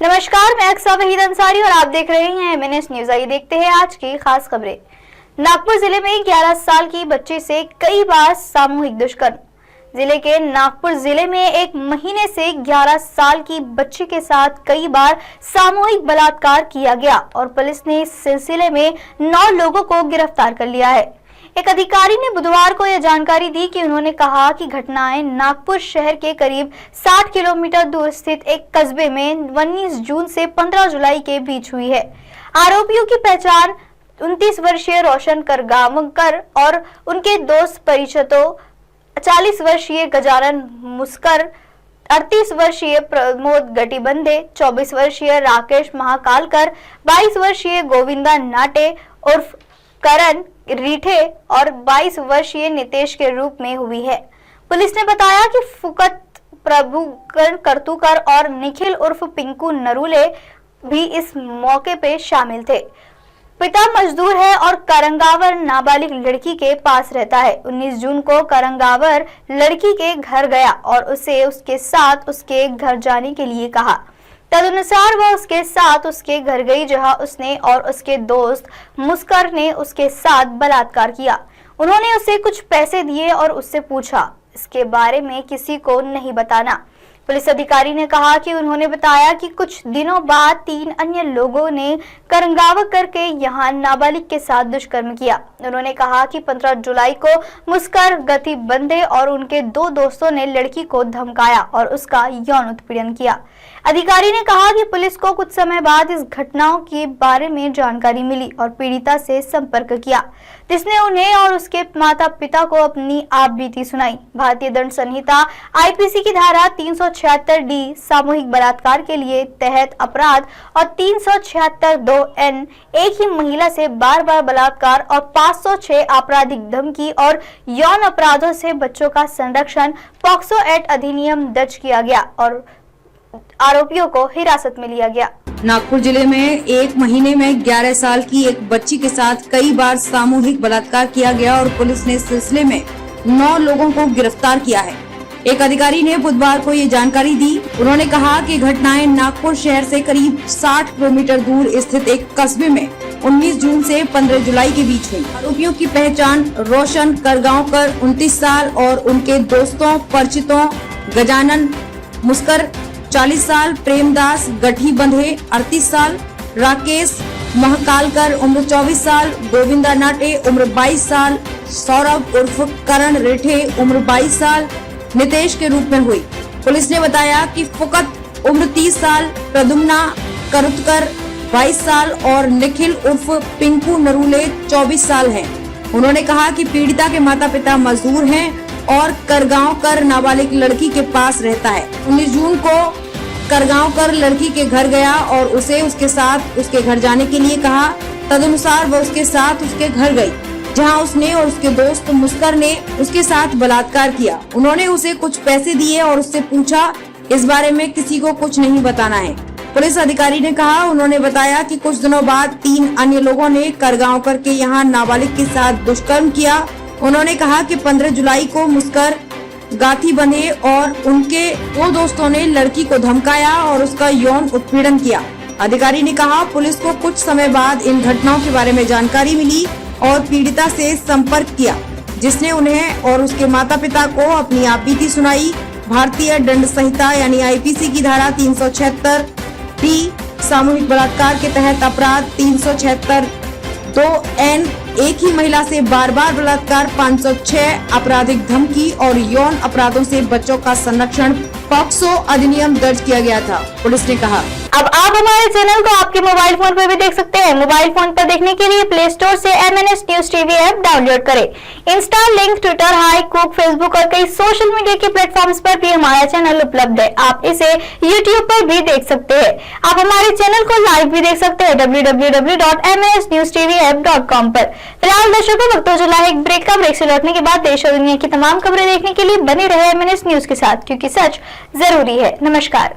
नमस्कार, मैं अक्सा वहीद अंसारी और आप देख रहे हैं एमएनएस न्यूज। आइए देखते हैं आज की खास खबरें। नागपुर जिले में 11 साल की बच्ची से कई बार सामूहिक दुष्कर्म। जिले के नागपुर जिले में एक महीने से 11 साल की बच्ची के साथ कई बार सामूहिक बलात्कार किया गया और पुलिस ने इस सिलसिले में 9 लोगों को गिरफ्तार कर लिया है। एक अधिकारी ने बुधवार को यह जानकारी दी कि उन्होंने कहा कि घटनाएं नागपुर शहर के करीब 60 किलोमीटर दूर स्थित एक कस्बे में 19 जून से 15 जुलाई के बीच हुई है। आरोपियों की पहचान 29 वर्षीय रोशन करगांवकर और उनके दोस्त परिचितों 40 वर्षीय गजानन मुस्कर, 38 वर्षीय प्रमोद गटीबंदे, 24 वर्षीय राकेश महाकालकर, 22 वर्षीय गोविंदा नाटे उर्फ करण रीठे और 22 वर्षीय नितेश के रूप में हुई है। पुलिस ने बताया कि फुकत प्रभुकर करतुकर और निखिल उर्फ पिंकू नरूले भी इस मौके पे शामिल थे। पिता मजदूर है और करंगावर नाबालिग लड़की के पास रहता है। 19 जून को करंगावर लड़की के घर गया और उसे उसके साथ उसके घर जाने के लिए कहा। तदनुसार वह उसके साथ उसके घर गई, जहां उसने और उसके दोस्त मुस्कर ने उसके साथ बलात्कार किया। उन्होंने उसे कुछ पैसे दिए और उससे पूछा इसके बारे में किसी को नहीं बताना। पुलिस अधिकारी ने कहा कि उन्होंने बताया कि कुछ दिनों बाद 3 अन्य लोगों ने करंगावकर के यहां नाबालिग के साथ दुष्कर्म किया। उन्होंने कहा कि 15 जुलाई को मुस्कर गटीबंदे और उनके 2 दोस्तों ने लड़की को धमकाया और उसका यौन उत्पीड़न किया। अधिकारी ने कहा कि पुलिस को कुछ समय बाद इस घटनाओं के बारे में जानकारी मिली और पीड़िता से संपर्क किया, जिसने उन्हें और उसके माता पिता को अपनी आप बीती सुनाई। भारतीय दंड संहिता आईपीसी की धारा 376D सामूहिक बलात्कार के लिए तहत अपराध और 376(2)N एक ही महिला से बार-बार बलात्कार और 506 आपराधिक धमकी और यौन अपराधों से बच्चों का संरक्षण पॉक्सो एक्ट अधिनियम दर्ज किया गया और आरोपियों को हिरासत में लिया गया। नागपुर जिले में एक महीने में 11 साल की एक बच्ची के साथ कई बार सामूहिक बलात्कार किया गया और पुलिस ने इस सिलसिले में 9 लोगों को गिरफ्तार किया है। एक अधिकारी ने बुधवार को ये जानकारी दी। उन्होंने कहा कि घटनाएं नागपुर शहर से करीब 60 किलोमीटर दूर स्थित एक कस्बे में 19 जून से 15 जुलाई के बीच हुई। आरोपियों की पहचान रोशन करगांवकर 29 साल और उनके दोस्तों परिचितों गजानन मुस्कर 40 साल, प्रेमदास गठीबंधे 38 साल, राकेश महाकालकर उम्र 24 साल, गोविंदा नाटे उम्र 22 साल, सौरभ उर्फ करण रेठे उम्र 22 साल, नितेश के रूप में हुई। पुलिस ने बताया कि फुकत उम्र 30 साल, प्रदुम्ना करतुकर 22 साल और निखिल उर्फ पिंकू नरूले 24 साल हैं। उन्होंने कहा कि पीड़िता के माता पिता मजदूर हैं और करगांवकर नाबालिग लड़की के पास रहता है। 19 जून को करगांवकर लड़की के घर गया और उसे उसके साथ उसके घर जाने के लिए कहा। तदनुसार वह उसके साथ उसके घर गई, जहां उसने और उसके दोस्त मुस्कर ने उसके साथ बलात्कार किया। उन्होंने उसे कुछ पैसे दिए और उससे पूछा इस बारे में किसी को कुछ नहीं बताना है। पुलिस अधिकारी ने कहा, उन्होंने बताया कि कुछ दिनों बाद 3 अन्य लोगों ने करगांवकर के यहाँ नाबालिग के साथ दुष्कर्म किया। उन्होंने कहा कि 15 जुलाई को मुस्कर गटीबंधे और उनके 2 दोस्तों ने लड़की को धमकाया और उसका यौन उत्पीड़न किया। अधिकारी ने कहा, पुलिस को कुछ समय बाद इन घटनाओं के बारे में जानकारी मिली और पीड़िता से संपर्क किया, जिसने उन्हें और उसके माता पिता को अपनी आपबीती सुनाई। भारतीय दंड संहिता यानी आईपीसी की धारा 376D सामूहिक बलात्कार के तहत अपराध 376(2)N एक ही महिला से बार-बार बलात्कार, 506 आपराधिक धमकी और यौन अपराधों से बच्चों का संरक्षण पॉक्सो अधिनियम दर्ज किया गया था, पुलिस ने कहा। अब आप हमारे चैनल को आपके मोबाइल फोन पर भी देख सकते हैं। मोबाइल फोन पर देखने के लिए प्ले स्टोर से MNS news TV app download करें। इंस्टा, लिंक, ट्विटर, हाईकूक, फेसबुक और कई सोशल मीडिया के प्लेटफॉर्म्स पर भी हमारा चैनल उपलब्ध है। आप इसे यूट्यूब पर भी देख सकते हैं। आप हमारे चैनल को लाइव भी देख सकते हैं www.mnsnewstvap.com पर। फिलहाल दर्शकों, वक्त हो चला है एक ब्रेक का। ब्रेक से लौटने के बाद देश और दुनिया की तमाम खबरें देखने के लिए बने रहे एमएनएस न्यूज के साथ, क्योंकि सच जरूरी है। नमस्कार।